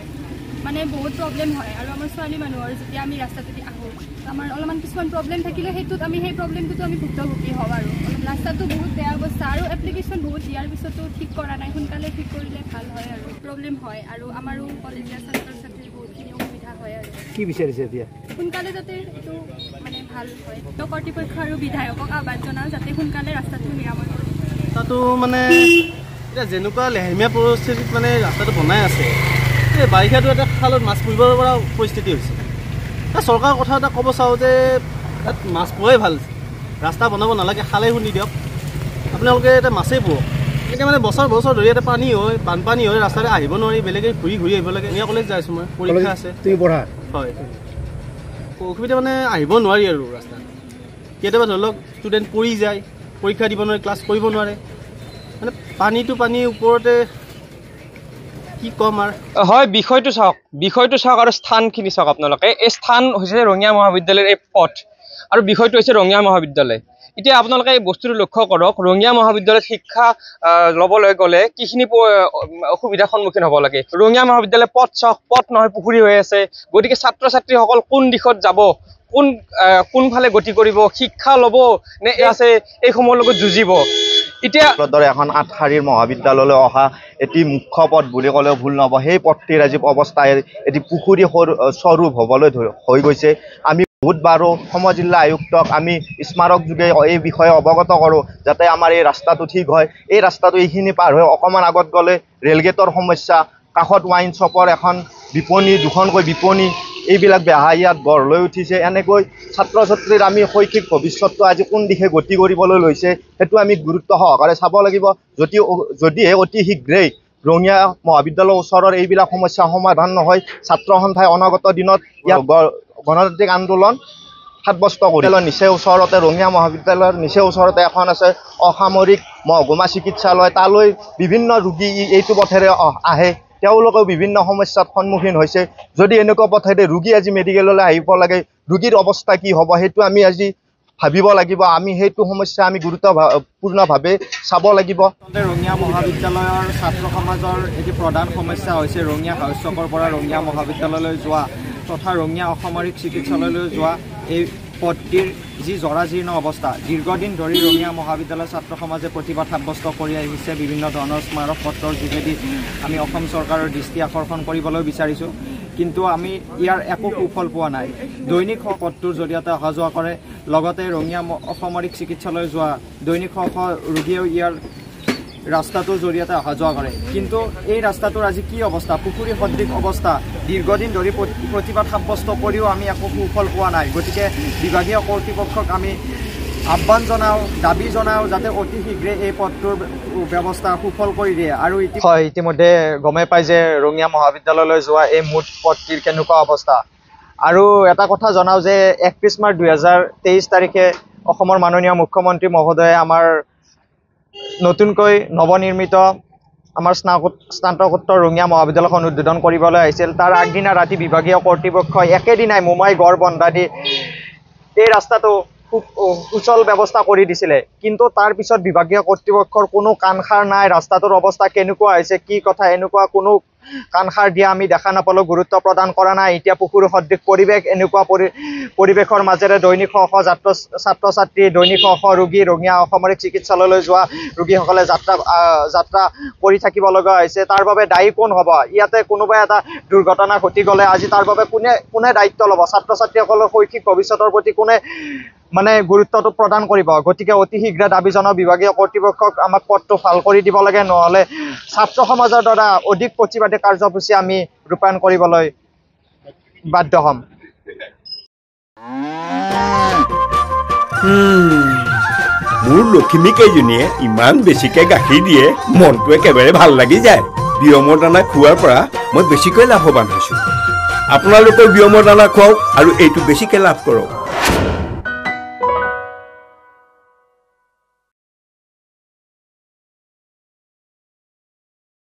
হয় মানে বহুত প্ৰব্লেম হয় আৰু আমাৰ ছোৱালী মানুহৰ যেতিয়া আমি ৰাস্তাটোদি আহোঁ আমাৰ অলপমান কিছুমান প্ৰব্লেম থাকিলে সেইটোত আমি সেই প্ৰব্লেমটোতো আমি ভুক্তভোগী হওঁ আৰু ৰাস্তাটো বহুত বেয়া অৱস্থা আৰু এপ্লিকেশ্যন বহুত দিয়াৰ পিছতো ঠিক কৰা নাই সোনকালে ঠিক কৰিলে ভাল হয় আৰু প্ৰব্লেম হয় আৰু আমাৰো কলেজীয়া ছাত্ৰ ছাত্ৰীৰ বহুতখিনি অসুবিধা হয় আৰু কি বিচাৰিছে এতিয়া সোনকালে যাতে এইটো মানে ভাল হয় কৰ্তৃপক্ষ আৰু বিধায়কক আহ্বান জনাওঁ যাতে সোনকালে ৰাস্তাটো নিৰাময় কৰে তাতো মানে এতিয়া যেনেকুৱা লেহেমীয়া পৰিস্থিতিত মানে ৰাস্তাটো বনাই আছে এই বাৰিষাটো এটা খালত মাছ পুৰিব পৰা পৰিস্থিতি হৈছে চৰকাৰৰ কথা এটা ক'ব চাওঁ যে তাত মাছ পোৱাই ভাল ৰাস্তা বনাব নালাগে খালেই শুনি দিয়ক আপোনালোকে এটা মাছেই পোৱক এতিয়া মানে বছৰ বছৰ ধৰি এটা পানী হয় বানপানী হয় ৰাস্তাতে আহিব নোৱাৰি বেলেগে ঘূৰি আহিব লাগে এনে কলেজ যাই আছোঁ মই পৰীক্ষা আছে তুমি পঢ়া হয় অসুবিধা মানে আহিব নোৱাৰি আৰু ৰাস্তাত কেতিয়াবা ধৰি লওক ষ্টুডেণ্ট পৰি যায় পৰীক্ষা দিব নোৱাৰে ক্লাছ কৰিব নোৱাৰে মানে পানীৰ ওপৰতে কি কম আৰু হয় বিষয়টো চাওক আৰু স্থানখিনি চাওক আপোনালোকে এই স্থান হৈছে ৰঙিয়া মহাবিদ্যালয়ৰ এই পথ আৰু বিষয়টো হৈছে ৰঙিয়া মহাবিদ্যালয় এতিয়া আপোনালোকে এই বস্তুটো লক্ষ্য কৰক ৰঙিয়া মহাবিদ্যালয়ত শিক্ষা ল'বলৈ গ'লে কিখিনি অসুবিধাৰ সন্মুখীন হ'ব লাগে ৰঙিয়া মহাবিদ্যালয় পথ চাওক পথ নহয় পুখুৰী হৈ আছে গতিকে ছাত্ৰ ছাত্ৰীসকল কোন দিশত যাব কোনফালে গতি কৰিব শিক্ষা ল'ব নে আছে এইসমূহৰ লগত যুঁজিব এতিয়া এখন ৮ শাৰীৰ মহাবিদ্যালয়লৈ অহা এটি মুখ্য পথ বুলি ক'লেও ভুল নহ'ব সেই পথটিৰ আজি অৱস্থা এটি পুখুৰী স্বৰূপ হ'বলৈ হৈ গৈছে আমি বহুতবাৰো সম জিলা আয়ুক্তক আমি স্মাৰক যোগে এই বিষয়ে অৱগত কৰোঁ যাতে আমাৰ এই ৰাস্তাটো ঠিক হয় এই ৰাস্তাটো এইখিনি পাৰ হৈ অকণমান আগত গ'লে ৰেলগেটৰ সমস্যা কাষত ৱাইন শ্বপৰ এখন বিপণী দুখনকৈ বিপণী এইবিলাক বেহা ইয়াত গঢ় লৈ উঠিছে এনেকৈ ছাত্ৰ ছাত্ৰীৰ আমি শৈক্ষিক ভৱিষ্যতটো আজি কোন দিশে গতি কৰিবলৈ লৈছে সেইটো আমি গুৰুত্ব সহকাৰে চাব লাগিব যদিহে অতি শীঘ্ৰেই ৰঙিয়া মহাবিদ্যালয়ৰ ওচৰৰ এইবিলাক সমস্যা সমাধান নহয় ছাত্ৰ সন্থাই অনাগত দিনত ইয়াত গণতান্ত্ৰিক আন্দোলন সাব্যস্ত কৰিব নিচে ওচৰতে ৰঙিয়া মহাবিদ্যালয়ৰ নিচে ওচৰতে এখন আছে অসামৰিক মহকুমা চিকিৎসালয় তালৈ বিভিন্ন ৰোগী এইটো পথেৰে আহে তেওঁলোকেও বিভিন্ন সমস্যাৰ সন্মুখীন হৈছে যদি এনেকুৱা পথেৰে ৰোগী আজি মেডিকেললৈ আহিব লাগে ৰোগীৰ অৱস্থা কি হ'ব সেইটো আমি আজি ভাবিব লাগিব আমি সেইটো সমস্যা আমি গুৰুত্বপূৰ্ণভাৱে চাব লাগিব ৰঙিয়া মহাবিদ্যালয়ৰ ছাত্ৰ সমাজৰ এটি প্ৰধান সমস্যা হৈছে ৰঙিয়া হাউচ চকৰ পৰা ৰঙিয়া মহাবিদ্যালয়লৈ যোৱা তথা ৰঙিয়া অসামৰিক চিকিৎসালয়লৈ যোৱা এই পথটিৰ যি জৰাজীৰ্ণ অৱস্থা দীৰ্ঘদিন ধৰি ৰঙিয়া মহাবিদ্যালয়ৰ ছাত্ৰ সমাজে প্ৰতিবাদ সাব্যস্ত কৰি আহিছে বিভিন্ন ধৰণৰ স্মাৰক পত্ৰৰ যোগেদি আমি অসম চৰকাৰৰ দৃষ্টি আকৰ্ষণ কৰিবলৈ বিচাৰিছোঁ কিন্তু আমি ইয়াৰ একো সুফল পোৱা নাই দৈনিক পথটোৰ জৰিয়তে অহা যোৱা কৰে লগতে ৰঙিয়া অসামৰিক চিকিৎসালয় যোৱা দৈনিক ৰোগীয়েও ইয়াৰ ৰাস্তাটোৰ জৰিয়তে অহা যোৱা কৰে কিন্তু এই ৰাস্তাটোৰ আজি কি অৱস্থা পুখুৰী সদৃশ অৱস্থা দীৰ্ঘদিন ধৰি প্ৰতিবাদ সাব্যস্ত কৰিও আমি একো সুফল পোৱা নাই গতিকে বিভাগীয় কৰ্তৃপক্ষক আমি আহ্বান জনাওঁ দাবী জনাওঁ যাতে অতি শীঘ্ৰে এই পথটোৰ ব্যৱস্থা সুফল কৰি দিয়ে আৰু হয় ইতিমধ্যে গমেই পাই যে ৰঙিয়া মহাবিদ্যালয়লৈ যোৱা এই মুঠ পথটিৰ কেনেকুৱা অৱস্থা আৰু এটা কথা জনাওঁ যে 31 মাৰ্চ 2023 তাৰিখে অসমৰ মাননীয় মুখ্যমন্ত্ৰী মহোদয়ে আমাৰ নতুনকৈ নৱনিৰ্মিত আমাৰ স্নাতকোত্তৰ ৰঙিয়া মহাবিদ্যালয়খন উদ্বোধন কৰিবলৈ আহিছিল তাৰ আগদিনা ৰাতি বিভাগীয় কৰ্তৃপক্ষই একেদিনাই মোমাই গড় বন্ধা দি এই ৰাস্তাটো খুব সুচল ব্যৱস্থা কৰি দিছিলে কিন্তু তাৰ পিছত বিভাগীয় কৰ্তৃপক্ষৰ কোনো কাণসাৰ নাই ৰাস্তাটোৰ অৱস্থা কেনেকুৱা হৈছে কি কথা এনেকুৱা কোনো কাণসাৰ দিয়া আমি দেখা নাপালোঁ গুৰুত্ব প্ৰদান কৰা নাই এতিয়া পুখুৰী সদৃশ পৰিৱেশ এনেকুৱা পৰিৱেশৰ মাজেৰে দৈনিক ছাত্ৰ ছাত্ৰী দৈনিক ৰোগী ৰঙিয়া অসামৰিক চিকিৎসালয়লৈ যোৱা ৰোগীসকলে যাত্ৰা কৰি থাকিব লগা হৈছে তাৰ বাবে দায়ী কোন হ'ব ইয়াতে কোনোবাই এটা দুৰ্ঘটনা ঘটি গ'লে আজি তাৰ বাবে কোনে দায়িত্ব ল'ব ছাত্ৰ ছাত্ৰীসকলৰ শৈক্ষিক ভৱিষ্যতৰ প্ৰতি কোনে মানে গুৰুত্বটো প্ৰদান কৰিব গতিকে অতি শীঘ্ৰে দাবী জনাওঁ বিভাগীয় কৰ্তৃপক্ষক আমাক পথটো ভাল কৰি দিব লাগে নহ'লে ছাত্ৰ সমাজৰ দ্বাৰা অধিক প্ৰতিবাদী কাৰ্যসূচী আমি ৰূপায়ণ কৰিবলৈ বাধ্য হ'ম মোৰ লক্ষ্মী কেইজনীয়ে ইমান বেছিকৈ গাখীৰ দিয়ে মনটো একেবাৰে ভাল লাগি যায় বিয়মৰ দানা খোৱাৰ পৰা মই বেছিকৈ লাভৱান হৈছোঁ আপোনালোকৰ বিয়মৰ দানা খুৱাওক আৰু এইটো বেছিকৈ লাভ কৰক